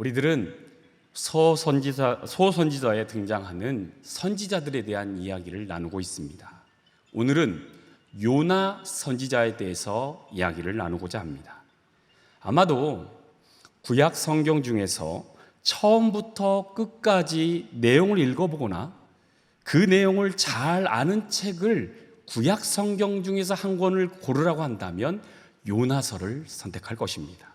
우리들은 소선지자에 등장하는 선지자들에 대한 이야기를 나누고 있습니다. 오늘은 요나 선지자에 대해서 이야기를 나누고자 합니다. 아마도 구약 성경 중에서 처음부터 끝까지 내용을 읽어보거나 그 내용을 잘 아는 책을 구약 성경 중에서 한 권을 고르라고 한다면 요나서를 선택할 것입니다.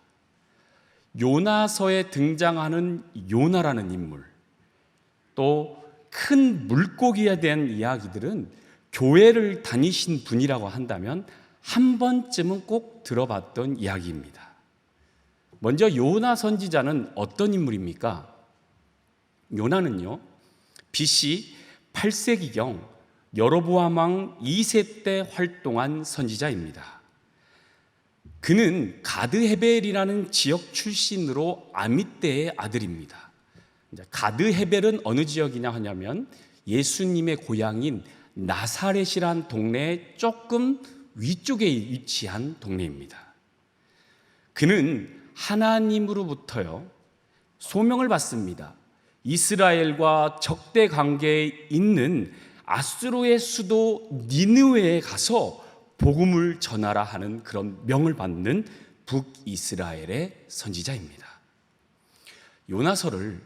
요나서에 등장하는 요나라는 인물, 또 큰 물고기에 대한 이야기들은 교회를 다니신 분이라고 한다면 한 번쯤은 꼭 들어봤던 이야기입니다. 먼저 요나 선지자는 어떤 인물입니까? 요나는요, BC 8세기경 여로보암 왕 2세 때 활동한 선지자입니다. 그는 가드헤벨이라는 지역 출신으로 아미떼의 아들입니다. 가드헤벨은 어느 지역이냐 하냐면 예수님의 고향인 나사렛이란 동네의 조금 위쪽에 위치한 동네입니다. 그는 하나님으로부터요 소명을 받습니다. 이스라엘과 적대 관계에 있는 아수르의 수도 니느웨에 가서 복음을 전하라 하는 그런 명을 받는 북이스라엘의 선지자입니다. 요나서를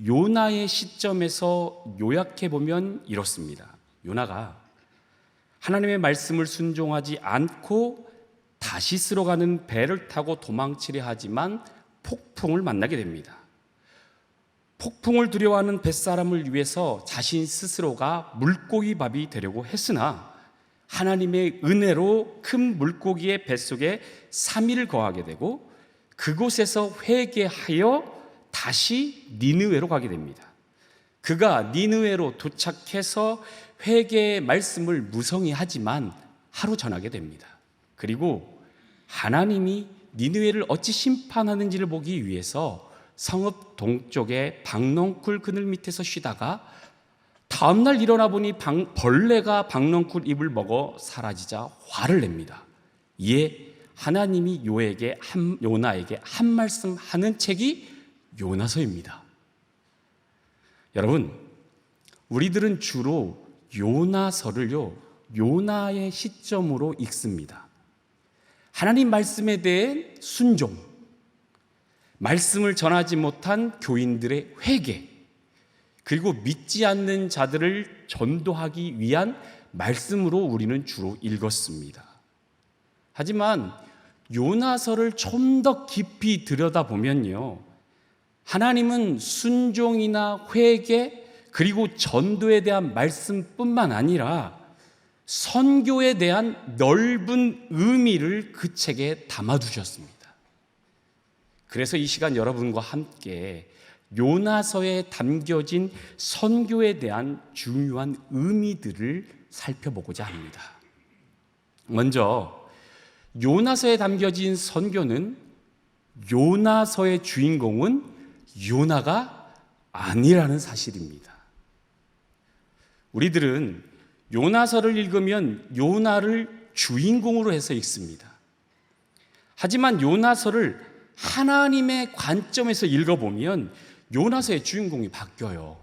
요나의 시점에서 요약해 보면 이렇습니다. 요나가 하나님의 말씀을 순종하지 않고 다시스로 가는 배를 타고 도망치려 하지만 폭풍을 만나게 됩니다. 폭풍을 두려워하는 뱃사람을 위해서 자신 스스로가 물고기 밥이 되려고 했으나 하나님의 은혜로 큰 물고기의 뱃속에 3일을 거하게 되고 그곳에서 회개하여 다시 니느웨로 가게 됩니다. 그가 니느웨로 도착해서 회개의 말씀을 무성히 하지만 하루 전하게 됩니다. 그리고 하나님이 니느웨를 어찌 심판하는지를 보기 위해서 성읍 동쪽의 박넝쿨 그늘 밑에서 쉬다가 다음날 일어나 보니 벌레가 박넝쿨 잎을 먹어 사라지자 화를 냅니다. 이에 하나님이 요나에게 한 말씀 하는 책이 요나서입니다. 여러분, 우리들은 주로 요나서를요 요나의 시점으로 읽습니다. 하나님 말씀에 대해 순종, 말씀을 전하지 못한 교인들의 회개, 그리고 믿지 않는 자들을 전도하기 위한 말씀으로 우리는 주로 읽었습니다. 하지만 요나서를 좀 더 깊이 들여다보면요, 하나님은 순종이나 회개 그리고 전도에 대한 말씀뿐만 아니라 선교에 대한 넓은 의미를 그 책에 담아두셨습니다. 그래서 이 시간 여러분과 함께 요나서에 담겨진 선교에 대한 중요한 의미들을 살펴보고자 합니다. 먼저 요나서에 담겨진 선교는 요나서의 주인공은 요나가 아니라는 사실입니다. 우리들은 요나서를 읽으면 요나를 주인공으로 해서 읽습니다. 하지만 요나서를 하나님의 관점에서 읽어보면 요나서의 주인공이 바뀌어요.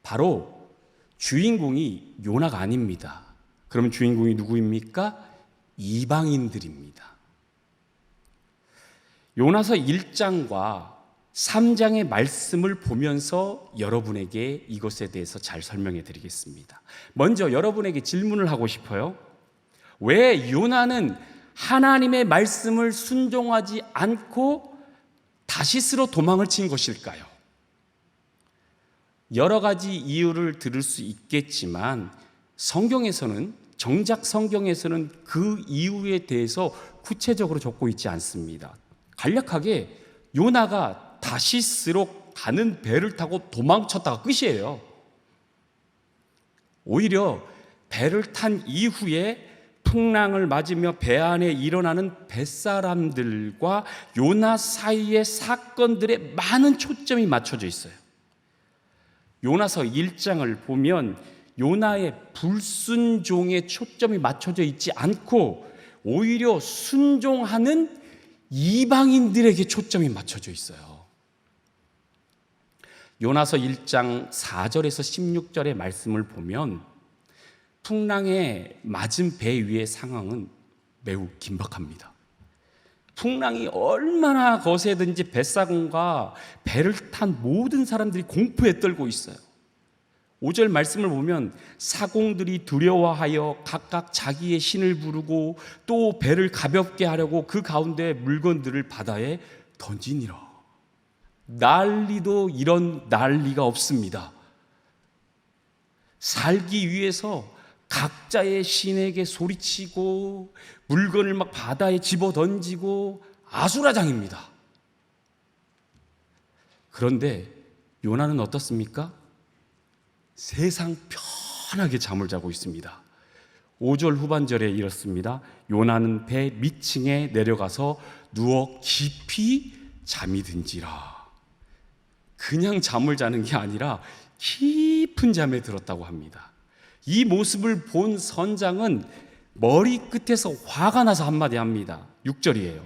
바로 주인공이 요나가 아닙니다. 그럼 주인공이 누구입니까? 이방인들입니다. 요나서 1장과 3장의 말씀을 보면서 여러분에게 이것에 대해서 잘 설명해 드리겠습니다. 먼저 여러분에게 질문을 하고 싶어요. 왜 요나는 하나님의 말씀을 순종하지 않고 다시스로 도망을 친 것일까요? 여러 가지 이유를 들을 수 있겠지만 정작 성경에서는 그 이유에 대해서 구체적으로 적고 있지 않습니다. 간략하게 요나가 다시스로 가는 배를 타고 도망쳤다가 끝이에요. 오히려 배를 탄 이후에 풍랑을 맞으며 배 안에 일어나는 뱃사람들과 요나 사이의 사건들에 많은 초점이 맞춰져 있어요. 요나서 1장을 보면 요나의 불순종에 초점이 맞춰져 있지 않고 오히려 순종하는 이방인들에게 초점이 맞춰져 있어요. 요나서 1장 4절에서 16절의 말씀을 보면 풍랑에 맞은 배 위의 상황은 매우 긴박합니다. 풍랑이 얼마나 거세든지 뱃사공과 배를 탄 모든 사람들이 공포에 떨고 있어요. 5절 말씀을 보면 사공들이 두려워하여 각각 자기의 신을 부르고 또 배를 가볍게 하려고 그 가운데 물건들을 바다에 던지니라. 난리도 이런 난리가 없습니다. 살기 위해서 각자의 신에게 소리치고 물건을 막 바다에 집어 던지고 아수라장입니다. 그런데 요나는 어떻습니까? 세상 편하게 잠을 자고 있습니다. 5절 후반절에 이렇습니다. 요나는 배 밑층에 내려가서 누워 깊이 잠이 든지라. 그냥 잠을 자는 게 아니라 깊은 잠에 들었다고 합니다. 이 모습을 본 선장은 머리끝에서 화가 나서 한마디 합니다. 6절이에요.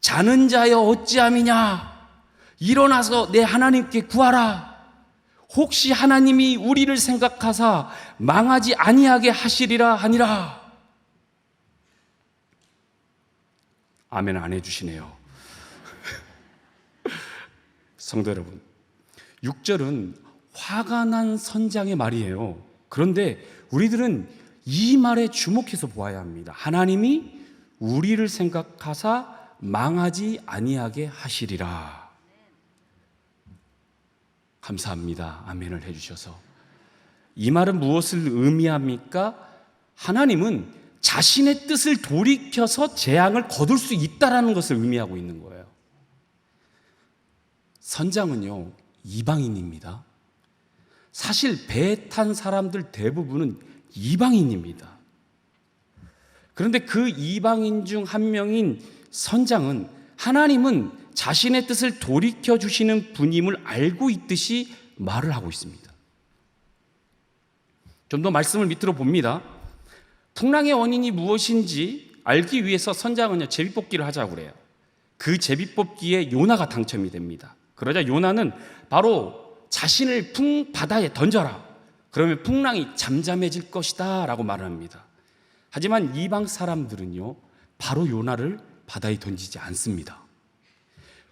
자는 자여 어찌함이냐? 일어나서 내 하나님께 구하라. 혹시 하나님이 우리를 생각하사 망하지 아니하게 하시리라 하니라. 아멘 안 해주시네요. 성도 여러분, 6절은 화가 난 선장의 말이에요. 그런데 우리들은 이 말에 주목해서 보아야 합니다. 하나님이 우리를 생각하사 망하지 아니하게 하시리라. 감사합니다. 아멘을 해주셔서. 이 말은 무엇을 의미합니까? 하나님은 자신의 뜻을 돌이켜서 재앙을 거둘 수 있다는 것을 의미하고 있는 거예요. 선장은요, 이방인입니다. 사실 배에 탄 사람들 대부분은 이방인입니다. 그런데 그 이방인 중 한 명인 선장은 하나님은 자신의 뜻을 돌이켜 주시는 분임을 알고 있듯이 말을 하고 있습니다. 좀 더 말씀을 밑으로 봅니다. 풍랑의 원인이 무엇인지 알기 위해서 선장은요, 제비뽑기를 하자고 그래요. 그 제비뽑기에 요나가 당첨이 됩니다. 그러자 요나는 바로 자신을 바다에 던져라. 그러면 풍랑이 잠잠해질 것이다 라고 말을 합니다. 하지만 이방 사람들은요, 바로 요나를 바다에 던지지 않습니다.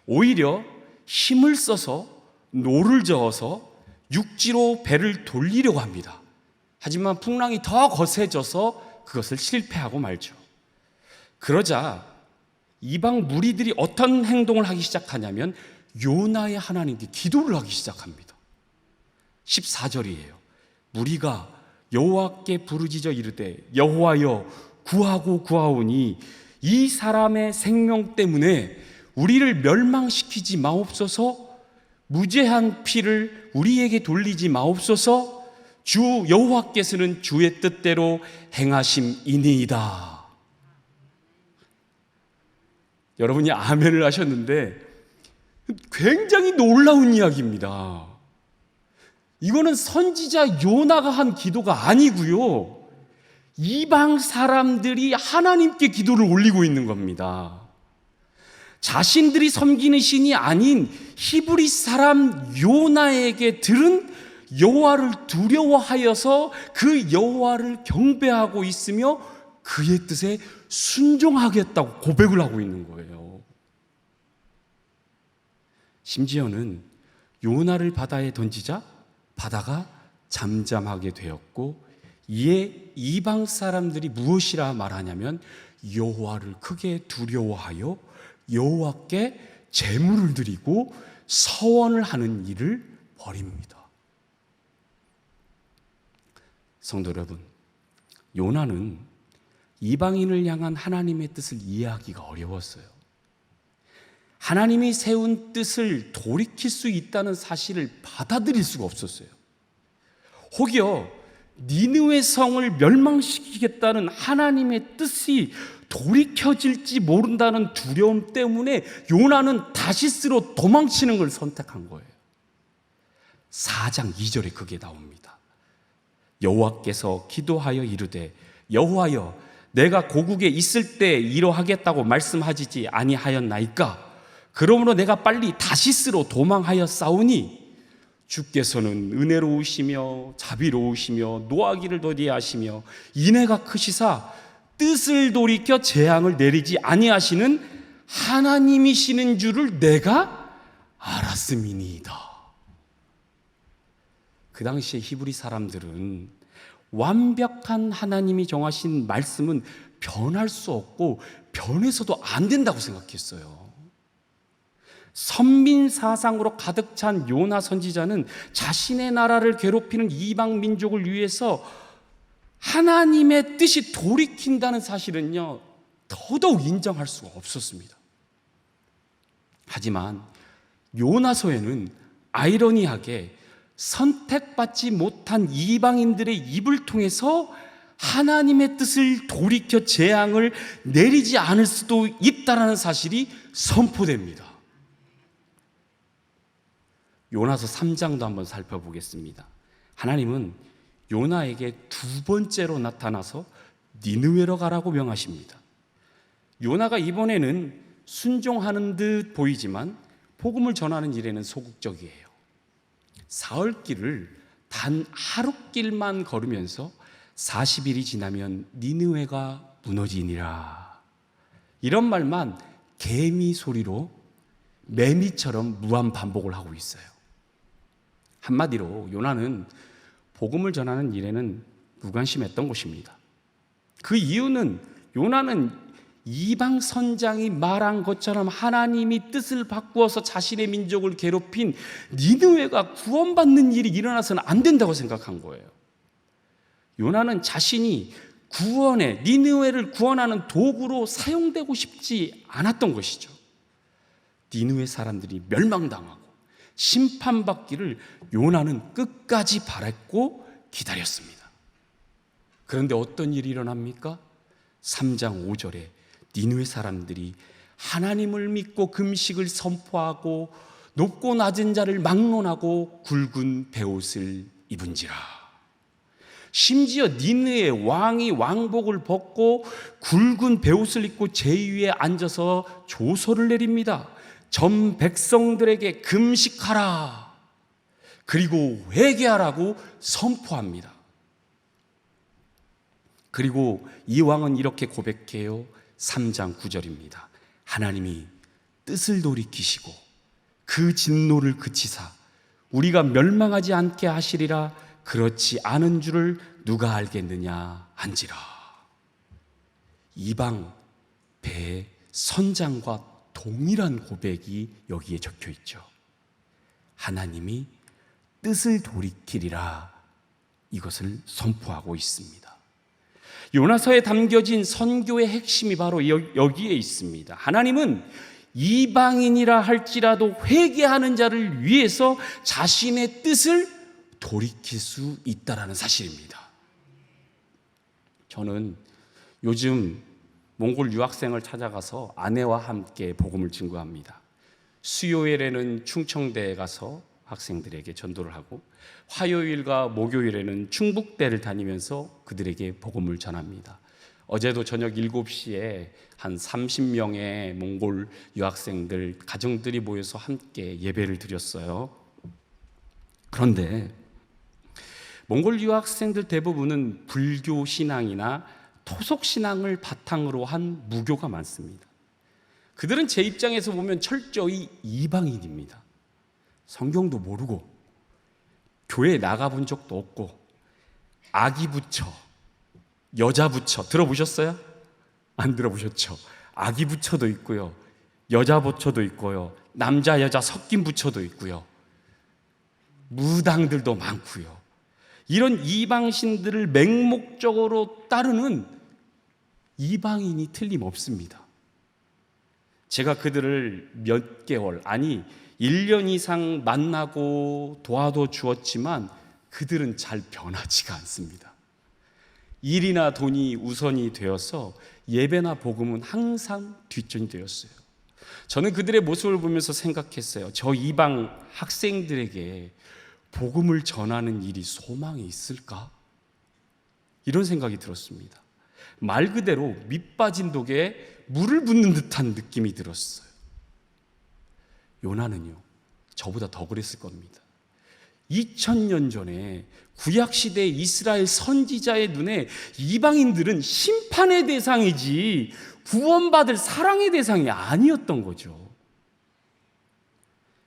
오히려 힘을 써서 노를 저어서 육지로 배를 돌리려고 합니다. 하지만 풍랑이 더 거세져서 그것을 실패하고 말죠. 그러자 이방 무리들이 어떤 행동을 하기 시작하냐면 요나의 하나님께 기도를 하기 시작합니다. 14절이에요. 무리가 여호와께 부르짖어 이르되 여호와여 구하고 구하오니 이 사람의 생명 때문에 우리를 멸망시키지 마옵소서. 무죄한 피를 우리에게 돌리지 마옵소서. 주 여호와께서는 주의 뜻대로 행하심이니이다. 여러분이 아멘을 하셨는데 굉장히 놀라운 이야기입니다. 이거는 선지자 요나가 한 기도가 아니고요, 이방 사람들이 하나님께 기도를 올리고 있는 겁니다. 자신들이 섬기는 신이 아닌 히브리 사람 요나에게 들은 여호와를 두려워하여서 그 여호와를 경배하고 있으며 그의 뜻에 순종하겠다고 고백을 하고 있는 거예요. 심지어는 요나를 바다에 던지자 바다가 잠잠하게 되었고, 이에 이방 사람들이 무엇이라 말하냐면 여호와를 크게 두려워하여 여호와께 제물을 드리고 서원을 하는 일을 벌입니다. 성도 여러분, 요나는 이방인을 향한 하나님의 뜻을 이해하기가 어려웠어요. 하나님이 세운 뜻을 돌이킬 수 있다는 사실을 받아들일 수가 없었어요. 혹여 니느웨 성을 멸망시키겠다는 하나님의 뜻이 돌이켜질지 모른다는 두려움 때문에 요나는 다시스로 도망치는 걸 선택한 거예요. 4장 2절에 그게 나옵니다. 여호와께서 기도하여 이르되 여호와여 내가 고국에 있을 때 이러하겠다고 말씀하시지 아니하였나이까? 그러므로 내가 빨리 다시스로 도망하여 싸우니 주께서는 은혜로우시며 자비로우시며 노하기를 더디하시며 인애가 크시사 뜻을 돌이켜 재앙을 내리지 아니하시는 하나님이시는 줄을 내가 알았음이니이다. 그 당시에 히브리 사람들은 완벽한 하나님이 정하신 말씀은 변할 수 없고 변해서도 안 된다고 생각했어요. 선민 사상으로 가득 찬 요나 선지자는 자신의 나라를 괴롭히는 이방 민족을 위해서 하나님의 뜻이 돌이킨다는 사실은요, 더더욱 인정할 수가 없었습니다. 하지만 요나서에는 아이러니하게 선택받지 못한 이방인들의 입을 통해서 하나님의 뜻을 돌이켜 재앙을 내리지 않을 수도 있다는 사실이 선포됩니다. 요나서 3장도 한번 살펴보겠습니다. 하나님은 요나에게 두 번째로 나타나서 니느웨로 가라고 명하십니다. 요나가 이번에는 순종하는 듯 보이지만 복음을 전하는 일에는 소극적이에요. 사흘 길을 단 하루 길만 걸으면서 40일이 지나면 니느웨가 무너지니라. 이런 말만 개미 소리로 매미처럼 무한 반복을 하고 있어요. 한마디로 요나는 복음을 전하는 일에는 무관심했던 것입니다. 그 이유는 요나는 이방 선장이 말한 것처럼 하나님이 뜻을 바꾸어서 자신의 민족을 괴롭힌 니느웨가 구원받는 일이 일어나서는 안 된다고 생각한 거예요. 요나는 자신이 니느웨를 구원하는 도구로 사용되고 싶지 않았던 것이죠. 니느웨 사람들이 멸망당하고 심판받기를 요나는 끝까지 바랐고 기다렸습니다. 그런데 어떤 일이 일어납니까? 3장 5절에 니느웨 사람들이 하나님을 믿고 금식을 선포하고 높고 낮은 자를 막론하고 굵은 베옷을 입은지라. 심지어 니느웨 왕이 왕복을 벗고 굵은 베옷을 입고 제위에 앉아서 조서를 내립니다. 전 백성들에게 금식하라, 그리고 회개하라고 선포합니다. 그리고 이 왕은 이렇게 고백해요. 3장 9절입니다. 하나님이 뜻을 돌이키시고 그 진노를 그치사 우리가 멸망하지 않게 하시리라. 그렇지 않은 줄을 누가 알겠느냐 한지라. 이방 배 선장과 동일한 고백이 여기에 적혀 있죠. 하나님이 뜻을 돌이키리라. 이것을 선포하고 있습니다. 요나서에 담겨진 선교의 핵심이 바로 여기에 있습니다. 하나님은 이방인이라 할지라도 회개하는 자를 위해서 자신의 뜻을 돌이킬 수 있다는 사실입니다. 저는 요즘 몽골 유학생을 찾아가서 아내와 함께 복음을 증거합니다. 수요일에는 충청대에 가서 학생들에게 전도를 하고 화요일과 목요일에는 충북대를 다니면서 그들에게 복음을 전합니다. 어제도 저녁 7시에 한 30명의 몽골 유학생들 가정들이 모여서 함께 예배를 드렸어요. 그런데 몽골 유학생들 대부분은 불교 신앙이나 토속 신앙을 바탕으로 한 무교가 많습니다. 그들은 제 입장에서 보면 철저히 이방인입니다. 성경도 모르고 교회에 나가본 적도 없고 아기 부처, 여자 부처 들어보셨어요? 안 들어보셨죠? 아기 부처도 있고요, 여자 부처도 있고요, 남자 여자 섞인 부처도 있고요, 무당들도 많고요. 이런 이방신들을 맹목적으로 따르는 이방인이 틀림없습니다. 제가 그들을 몇 개월, 아니 1년 이상 만나고 도와도 주었지만 그들은 잘 변하지가 않습니다. 일이나 돈이 우선이 되어서 예배나 복음은 항상 뒷전이 되었어요. 저는 그들의 모습을 보면서 생각했어요. 저 이방 학생들에게 복음을 전하는 일이 소망이 있을까? 이런 생각이 들었습니다. 말 그대로 밑빠진 독에 물을 붓는 듯한 느낌이 들었어요. 요나는요, 저보다 더 그랬을 겁니다. 2000년 전에 구약시대 이스라엘 선지자의 눈에 이방인들은 심판의 대상이지 구원받을 사랑의 대상이 아니었던 거죠.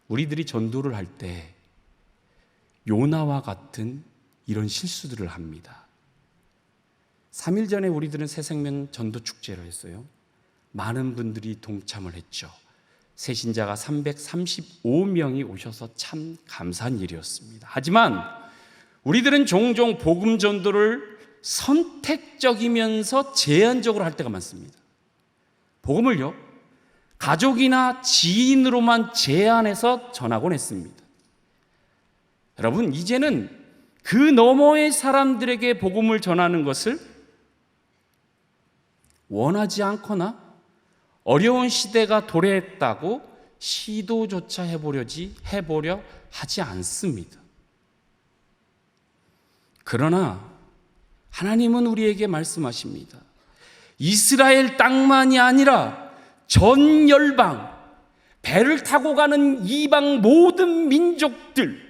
우리들이 전도를 할 때 요나와 같은 이런 실수들을 합니다. 3일 전에 우리들은 새생명 전도 축제를 했어요. 많은 분들이 동참을 했죠. 새신자가 335명이 오셔서 참 감사한 일이었습니다. 하지만 우리들은 종종 복음 전도를 선택적이면서 제한적으로 할 때가 많습니다. 복음을요, 가족이나 지인으로만 제한해서 전하곤 했습니다. 여러분, 이제는 그 너머의 사람들에게 복음을 전하는 것을 원하지 않거나 어려운 시대가 도래했다고 시도조차 해보려 하지 않습니다. 그러나 하나님은 우리에게 말씀하십니다. 이스라엘 땅만이 아니라 전 열방, 배를 타고 가는 이방 모든 민족들,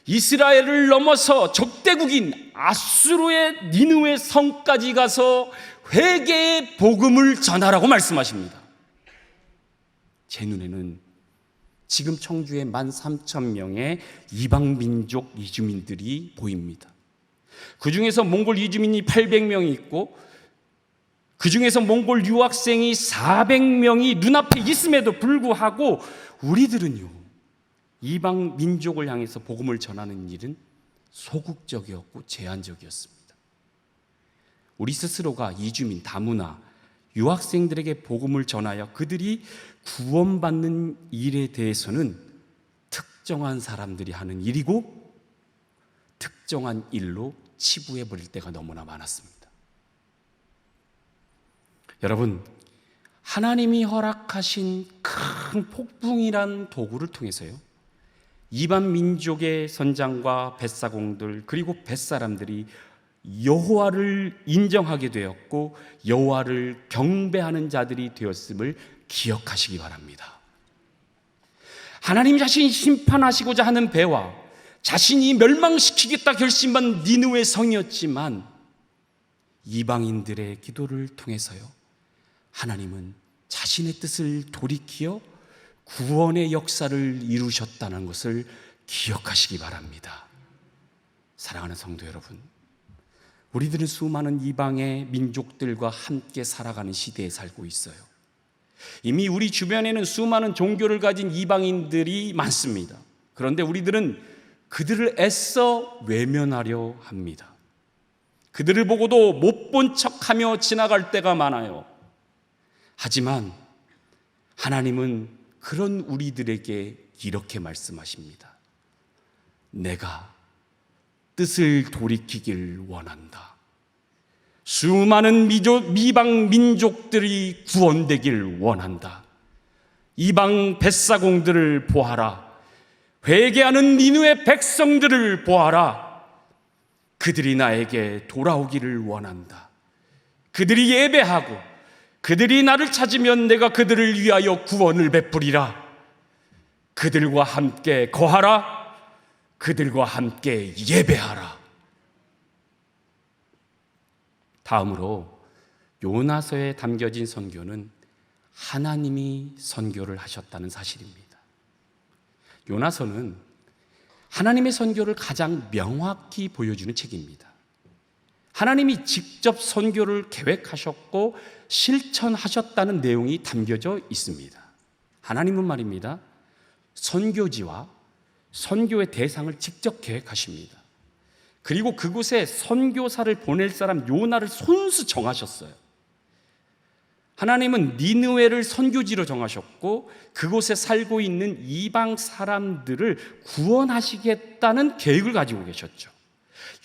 이스라엘을 넘어서 적대국인 아수르의 니느웨 성까지 가서 회개의 복음을 전하라고 말씀하십니다. 제 눈에는 지금 청주에 13,000명의 이방 민족 이주민들이 보입니다. 그 중에서 몽골 이주민이 800명이 있고, 그 중에서 몽골 유학생이 400명이 눈앞에 있음에도 불구하고 우리들은요, 이방 민족을 향해서 복음을 전하는 일은 소극적이었고 제한적이었습니다. 우리 스스로가 이주민, 다문화, 유학생들에게 복음을 전하여 그들이 구원받는 일에 대해서는 특정한 사람들이 하는 일이고 특정한 일로 치부해버릴 때가 너무나 많았습니다. 여러분, 하나님이 허락하신 큰 폭풍이란 도구를 통해서요, 이방 민족의 선장과 뱃사공들 그리고 뱃사람들이 여호와를 인정하게 되었고 여호와를 경배하는 자들이 되었음을 기억하시기 바랍니다. 하나님 자신이 심판하시고자 하는 배와 자신이 멸망시키겠다 결심한 니느웨 성이었지만 이방인들의 기도를 통해서요, 하나님은 자신의 뜻을 돌이키어 구원의 역사를 이루셨다는 것을 기억하시기 바랍니다. 사랑하는 성도 여러분, 우리들은 수많은 이방의 민족들과 함께 살아가는 시대에 살고 있어요. 이미 우리 주변에는 수많은 종교를 가진 이방인들이 많습니다. 그런데 우리들은 그들을 애써 외면하려 합니다. 그들을 보고도 못 본 척하며 지나갈 때가 많아요. 하지만 하나님은 그런 우리들에게 이렇게 말씀하십니다. 내가 뜻을 돌이키길 원한다. 수많은 이방 민족들이 구원되길 원한다. 이방 뱃사공들을 보아라. 회개하는 니느웨 백성들을 보아라. 그들이 나에게 돌아오기를 원한다. 그들이 예배하고 그들이 나를 찾으면 내가 그들을 위하여 구원을 베푸리라. 그들과 함께 거하라. 그들과 함께 예배하라. 다음으로 요나서에 담겨진 선교는 하나님이 선교를 하셨다는 사실입니다. 요나서는 하나님의 선교를 가장 명확히 보여주는 책입니다. 하나님이 직접 선교를 계획하셨고 실천하셨다는 내용이 담겨져 있습니다. 하나님은 말입니다, 선교지와 선교의 대상을 직접 계획하십니다. 그리고 그곳에 선교사를 보낼 사람 요나를 손수 정하셨어요. 하나님은 니느웨를 선교지로 정하셨고 그곳에 살고 있는 이방 사람들을 구원하시겠다는 계획을 가지고 계셨죠.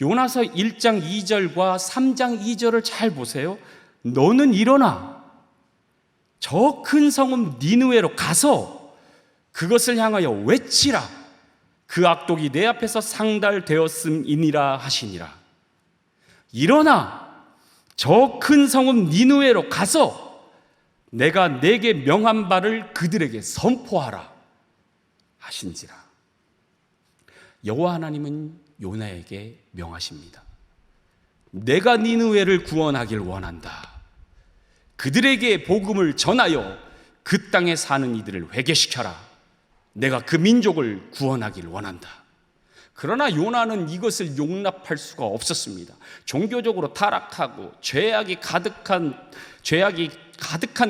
요나서 1장 2절과 3장 2절을 잘 보세요. 너는 일어나 저 큰 성읍 니느웨로 가서 그것을 향하여 외치라. 그 악독이 내 앞에서 상달되었음이니라 하시니라. 일어나 저 큰 성읍 니느웨로 가서 내가 내게 명한 바를 그들에게 선포하라 하신지라. 여호와 하나님은 요나에게 명하십니다. 내가 니느웨를 구원하길 원한다. 그들에게 복음을 전하여 그 땅에 사는 이들을 회개시켜라. 내가 그 민족을 구원하길 원한다. 그러나 요나는 이것을 용납할 수가 없었습니다. 종교적으로 타락하고 죄악이 가득한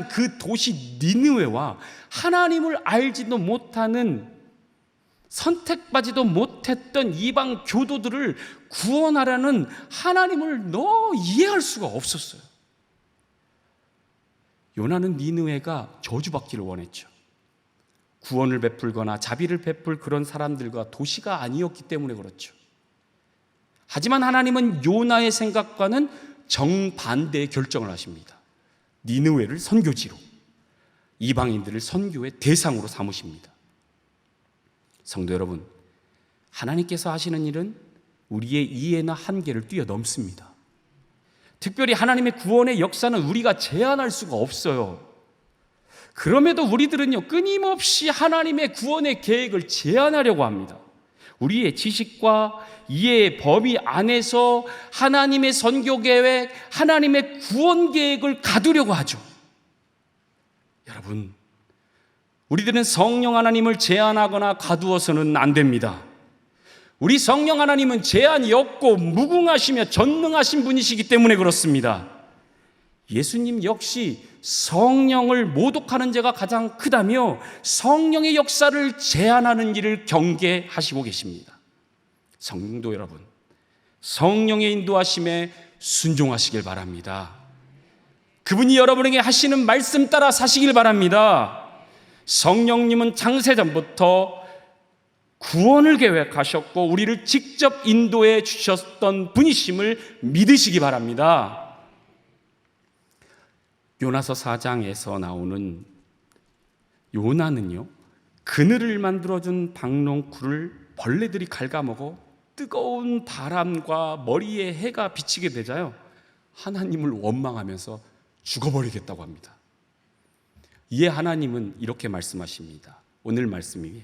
그 도시 니느웨와 하나님을 알지도 못하는, 선택받지도 못했던 이방 교도들을 구원하라는 하나님을 이해할 수가 없었어요. 요나는 니느웨가 저주받기를 원했죠. 구원을 베풀거나 자비를 베풀 그런 사람들과 도시가 아니었기 때문에 그렇죠. 하지만 하나님은 요나의 생각과는 정반대의 결정을 하십니다. 니느웨를 선교지로, 이방인들을 선교의 대상으로 삼으십니다. 성도 여러분, 하나님께서 하시는 일은 우리의 이해나 한계를 뛰어넘습니다. 특별히 하나님의 구원의 역사는 우리가 제한할 수가 없어요. 그럼에도 우리들은요, 끊임없이 하나님의 구원의 계획을 제한하려고 합니다. 우리의 지식과 이해의 범위 안에서 하나님의 선교 계획, 하나님의 구원 계획을 가두려고 하죠. 여러분, 우리들은 성령 하나님을 제한하거나 가두어서는 안 됩니다. 우리 성령 하나님은 제한이 없고 무궁하시며 전능하신 분이시기 때문에 그렇습니다. 예수님 역시 성령을 모독하는 죄가 가장 크다며 성령의 역사를 제한하는 일을 경계하시고 계십니다. 성도 여러분, 성령의 인도하심에 순종하시길 바랍니다. 그분이 여러분에게 하시는 말씀 따라 사시길 바랍니다. 성령님은 창세전부터 구원을 계획하셨고 우리를 직접 인도해 주셨던 분이심을 믿으시기 바랍니다. 요나서 4장에서 나오는 요나는요, 그늘을 만들어준 박농쿨을 벌레들이 갉아먹어 뜨거운 바람과 머리에 해가 비치게 되자요, 하나님을 원망하면서 죽어버리겠다고 합니다. 이에 하나님은 이렇게 말씀하십니다. 오늘 말씀이에요.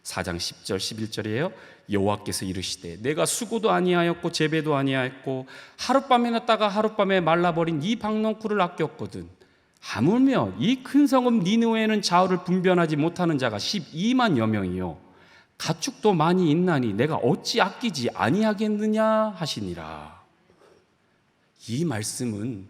4장 10절 11절이에요. 여호와께서 이르시되 내가 수고도 아니하였고 재배도 아니하였고 하룻밤에 났다가 하룻밤에 말라버린 이 박농쿨을 아꼈거든. 하물며 이 큰 성읍 니느웨에는 좌우를 분변하지 못하는 자가 12만여 명이요 가축도 많이 있나니 내가 어찌 아끼지 아니하겠느냐 하시니라. 이 말씀은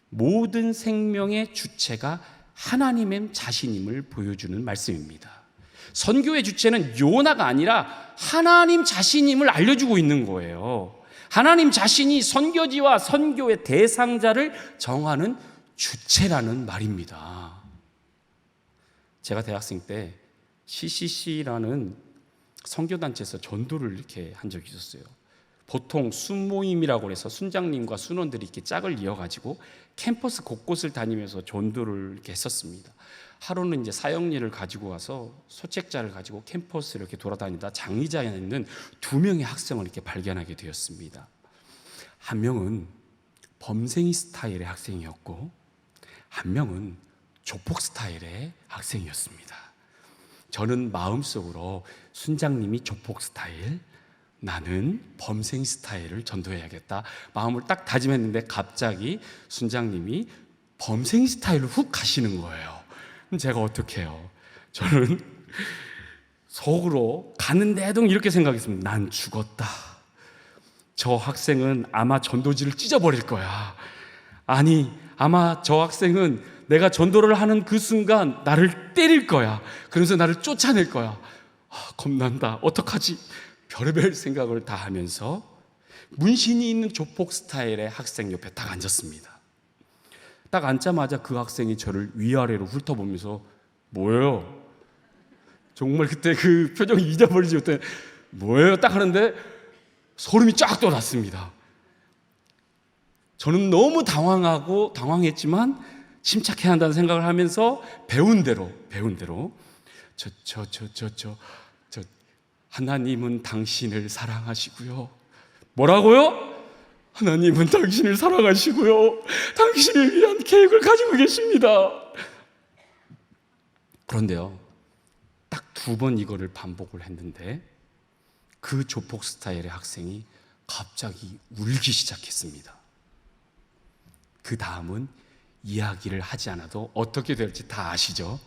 모든 생명의 주체가 하나님의 자신임을 보여주는 말씀입니다. 선교의 주체는 요나가 아니라 하나님 자신임을 알려주고 있는 거예요. 하나님 자신이 선교지와 선교의 대상자를 정하는 주체라는 말입니다. 제가 대학생 때 CCC라는 선교단체에서 전도를 이렇게 한 적이 있었어요. 보통 순모임이라고 해서 순장님과 순원들이 이렇게 짝을 이어가지고 캠퍼스 곳곳을 다니면서 전도를 이렇게 했었습니다. 하루는 이제 사역리를 가지고 와서 소책자를 가지고 캠퍼스를 이렇게 돌아다니다 장의자에 있는 2명의 학생을 이렇게 발견하게 되었습니다. 한 명은 범생이 스타일의 학생이었고 한 명은 조폭 스타일의 학생이었습니다. 저는 마음속으로 순장님이 조폭 스타일, 나는 범생 스타일을 전도해야겠다 마음을 딱 다짐했는데 갑자기 순장님이 범생 스타일로 훅 가시는 거예요. 그럼 제가 어떻게 해요? 저는 속으로 가는데도 이렇게 생각했습니다. 난 죽었다. 저 학생은 아마 전도지를 찢어버릴 거야. 아니, 아마 저 학생은 내가 전도를 하는 그 순간 나를 때릴 거야. 그러면서 나를 쫓아낼 거야. 겁난다. 어떡하지? 별의별 생각을 다 하면서 문신이 있는 조폭 스타일의 학생 옆에 딱 앉았습니다. 딱 앉자마자 그 학생이 저를 위아래로 훑어보면서 뭐예요? 정말 그때 그 표정이 잊어버리지 못해. 뭐예요? 딱 하는데 소름이 쫙 돋았습니다. 저는 너무 당황했지만 침착해야 한다는 생각을 하면서 배운 대로 하나님은 당신을 사랑하시고요. 뭐라고요? 하나님은 당신을 사랑하시고요. 당신을 위한 계획을 가지고 계십니다. 그런데요, 딱 2번 이거를 반복을 했는데 그 조폭 스타일의 학생이 갑자기 울기 시작했습니다. 그 다음은 이야기를 하지 않아도 어떻게 될지 다 아시죠?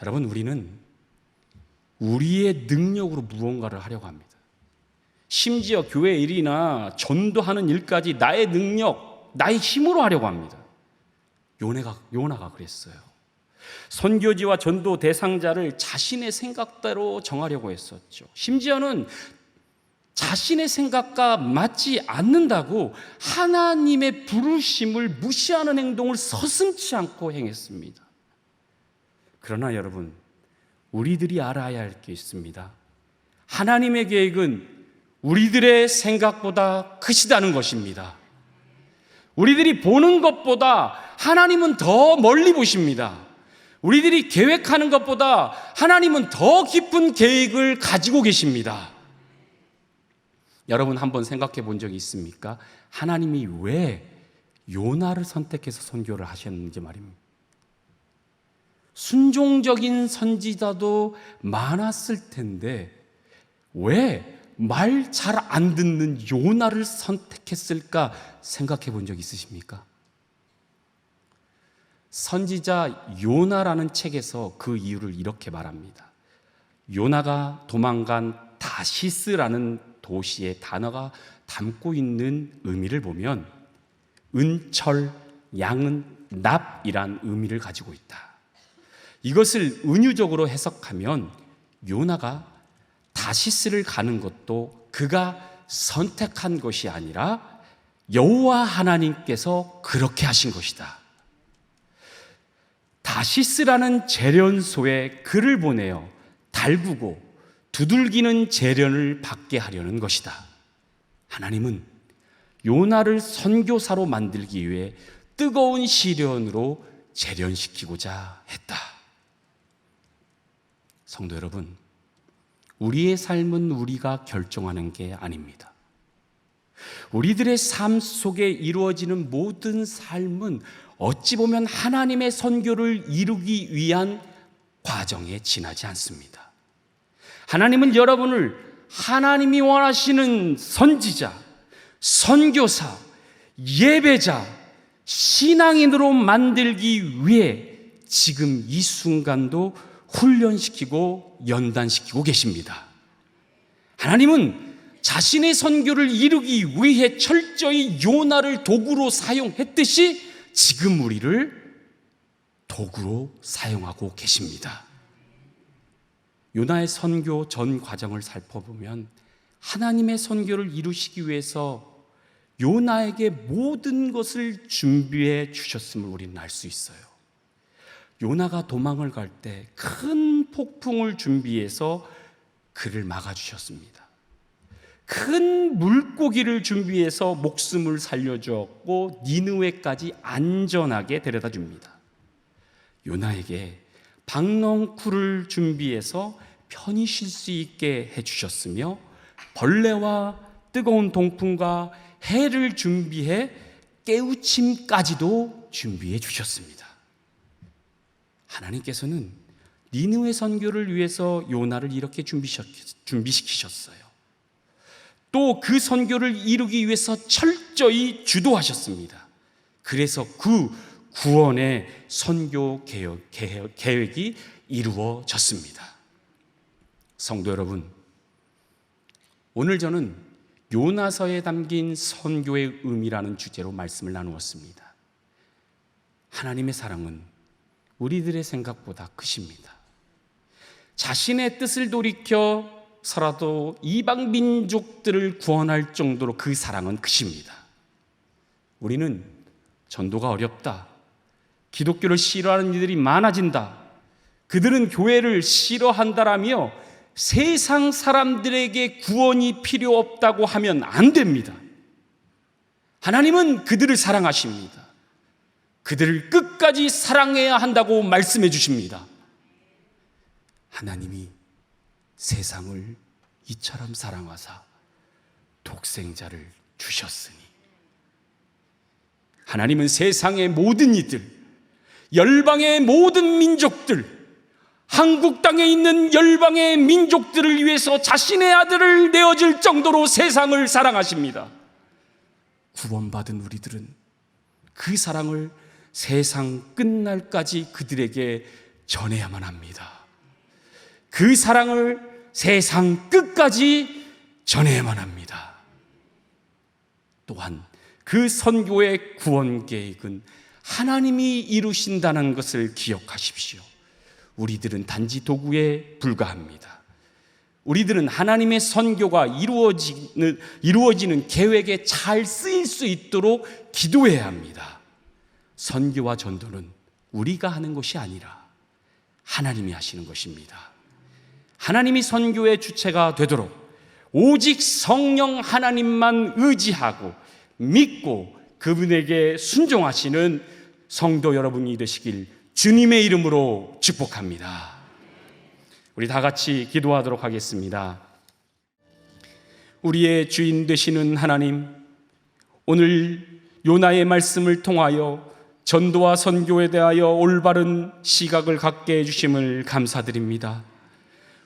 여러분, 우리는 우리의 능력으로 무언가를 하려고 합니다. 심지어 교회 일이나 전도하는 일까지 나의 능력, 나의 힘으로 하려고 합니다. 요나가 그랬어요. 선교지와 전도 대상자를 자신의 생각대로 정하려고 했었죠. 심지어는 자신의 생각과 맞지 않는다고 하나님의 부르심을 무시하는 행동을 서슴지 않고 행했습니다. 그러나 여러분, 우리들이 알아야 할 게 있습니다. 하나님의 계획은 우리들의 생각보다 크시다는 것입니다. 우리들이 보는 것보다 하나님은 더 멀리 보십니다. 우리들이 계획하는 것보다 하나님은 더 깊은 계획을 가지고 계십니다. 여러분, 한번 생각해 본 적이 있습니까? 하나님이 왜 요나를 선택해서 선교를 하셨는지 말입니다. 순종적인 선지자도 많았을 텐데 왜 말 잘 안 듣는 요나를 선택했을까 생각해 본 적 있으십니까? 선지자 요나라는 책에서 그 이유를 이렇게 말합니다. 요나가 도망간 다시스라는 도시의 단어가 담고 있는 의미를 보면 은철, 양은 납이란 의미를 가지고 있다. 이것을 은유적으로 해석하면 요나가 다시스를 가는 것도 그가 선택한 것이 아니라 여호와 하나님께서 그렇게 하신 것이다. 다시스라는 재련소에 그를 보내어 달구고 두들기는 재련을 받게 하려는 것이다. 하나님은 요나를 선교사로 만들기 위해 뜨거운 시련으로 재련시키고자 했다. 성도 여러분, 우리의 삶은 우리가 결정하는 게 아닙니다. 우리들의 삶 속에 이루어지는 모든 삶은 어찌 보면 하나님의 선교를 이루기 위한 과정에 지나지 않습니다. 하나님은 여러분을 하나님이 원하시는 선지자, 선교사, 예배자, 신앙인으로 만들기 위해 지금 이 순간도 훈련시키고 연단시키고 계십니다. 하나님은 자신의 선교를 이루기 위해 철저히 요나를 도구로 사용했듯이 지금 우리를 도구로 사용하고 계십니다. 요나의 선교 전 과정을 살펴보면 하나님의 선교를 이루시기 위해서 요나에게 모든 것을 준비해 주셨음을 우리는 알 수 있어요. 요나가 도망을 갈 때 큰 폭풍을 준비해서 그를 막아주셨습니다. 큰 물고기를 준비해서 목숨을 살려주었고 니느웨까지 안전하게 데려다 줍니다. 요나에게 박넝쿨을 준비해서 편히 쉴 수 있게 해주셨으며 벌레와 뜨거운 동풍과 해를 준비해 깨우침까지도 준비해 주셨습니다. 하나님께서는 니느웨 선교를 위해서 요나를 이렇게 준비시키셨어요. 또 그 선교를 이루기 위해서 철저히 주도하셨습니다. 그래서 그 구원의 선교 계획이 이루어졌습니다. 성도 여러분, 오늘 저는 요나서에 담긴 선교의 의미라는 주제로 말씀을 나누었습니다. 하나님의 사랑은 우리들의 생각보다 크십니다. 자신의 뜻을 돌이켜서라도 이방 민족들을 구원할 정도로 그 사랑은 크십니다. 우리는 전도가 어렵다, 기독교를 싫어하는 이들이 많아진다, 그들은 교회를 싫어한다라며 세상 사람들에게 구원이 필요 없다고 하면 안 됩니다. 하나님은 그들을 사랑하십니다. 그들을 끝까지 사랑해야 한다고 말씀해 주십니다. 하나님이 세상을 이처럼 사랑하사 독생자를 주셨으니, 하나님은 세상의 모든 이들, 열방의 모든 민족들, 한국 땅에 있는 열방의 민족들을 위해서 자신의 아들을 내어줄 정도로 세상을 사랑하십니다. 구원받은 우리들은 그 사랑을 세상 끝날까지 그들에게 전해야만 합니다. 그 사랑을 세상 끝까지 전해야만 합니다. 또한 그 선교의 구원 계획은 하나님이 이루신다는 것을 기억하십시오. 우리들은 단지 도구에 불과합니다. 우리들은 하나님의 선교가 이루어지는 계획에 잘 쓰일 수 있도록 기도해야 합니다. 선교와 전도는 우리가 하는 것이 아니라 하나님이 하시는 것입니다. 하나님이 선교의 주체가 되도록 오직 성령 하나님만 의지하고 믿고 그분에게 순종하시는 성도 여러분이 되시길 주님의 이름으로 축복합니다. 우리 다 같이 기도하도록 하겠습니다. 우리의 주인 되시는 하나님, 오늘 요나의 말씀을 통하여 전도와 선교에 대하여 올바른 시각을 갖게 해주심을 감사드립니다.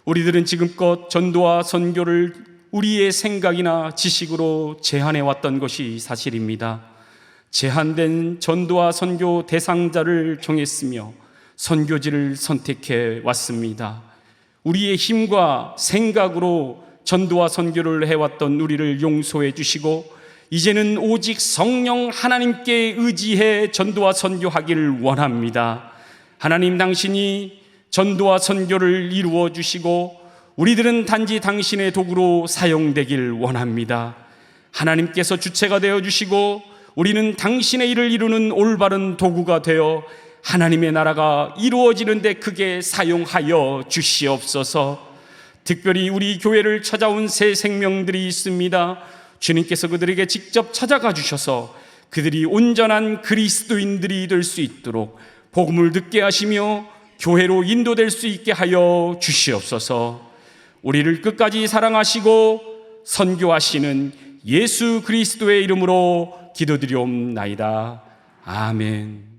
우리들은 지금껏 전도와 선교를 우리의 생각이나 지식으로 제한해왔던 것이 사실입니다. 제한된 전도와 선교 대상자를 정했으며 선교지를 선택해 왔습니다. 우리의 힘과 생각으로 전도와 선교를 해왔던 우리를 용서해 주시고 이제는 오직 성령 하나님께 의지해 전도와 선교하기를 원합니다. 하나님, 당신이 전도와 선교를 이루어 주시고 우리들은 단지 당신의 도구로 사용되길 원합니다. 하나님께서 주체가 되어 주시고 우리는 당신의 일을 이루는 올바른 도구가 되어 하나님의 나라가 이루어지는 데 크게 사용하여 주시옵소서. 특별히 우리 교회를 찾아온 새 생명들이 있습니다. 주님께서 그들에게 직접 찾아가 주셔서 그들이 온전한 그리스도인들이 될 수 있도록 복음을 듣게 하시며 교회로 인도될 수 있게 하여 주시옵소서. 우리를 끝까지 사랑하시고 선교하시는 예수 그리스도의 이름으로 기도드리옵나이다. 아멘.